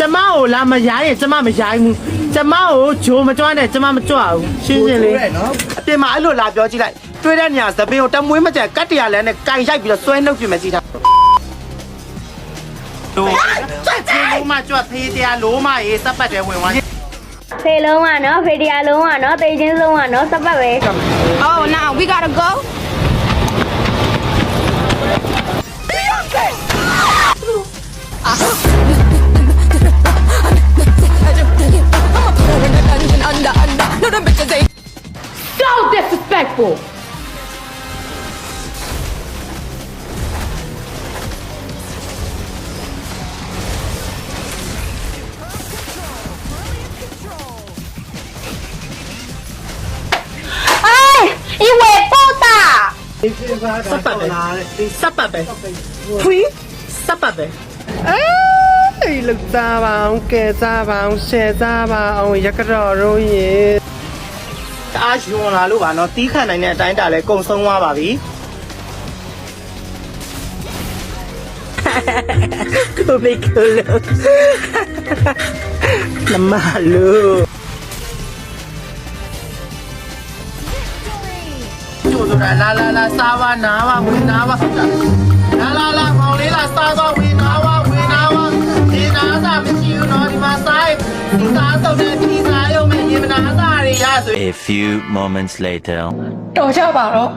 ကျမကိုလာမရိုင်းရင်ကျမမရိုင်းဘူးကျမကိုဂျိုးမကြွနဲ့ကျမမကြွဘူးရှင်းရှင်းလေးနော်အပြင်မှာအဲ့လိုလာပြောကြည့်လိုက်တွေးတဲ့နေရာသပင်းကိုတမွေးမကြက်ကတ်တရလန်းနဲ့ကင်ရိုက်ပြီးတော့ဆွဲနှုတ်ပြင်မယ်စီထားတို့လုံးမကြွဖေးတရားလုံးမရေးစပတ်တယ်ဝင်သွားဖေလုံးကနော်ဖေတရားလုံးကနော်တေချင်းဆုံးကနော်စပတ်ပဲ Oh now we gotta go So disrespectful. Ai, iwe puta. စပတ်ပဲစပတ်ပဲဖွေးစပတ်ပဲအေးလောက်သားပါအောင်ကဲသားပါအောင်ရှယ်သားပါအောင်ရကတော်ရိုးရေအားယွန်လာလို့ပါနော်တီးခံနိုင်တဲ့အတိုင်းတာလဲကုံဆုံးသွားပါပြီကိုမေကိုလို့နမလို့ကျိုးဆိုတာလာစားပါနာပါဝင်နာပါလာမောင်လေးလာစားပါဝင်နာပါဒီနာသာမရှိဘူးနော်ဒီမှာစားဒီစားတော့တဲ့ဒီစားရုံနဲ့ရေမနာစားရရဆို A few moments later. တော်ကြပါတော့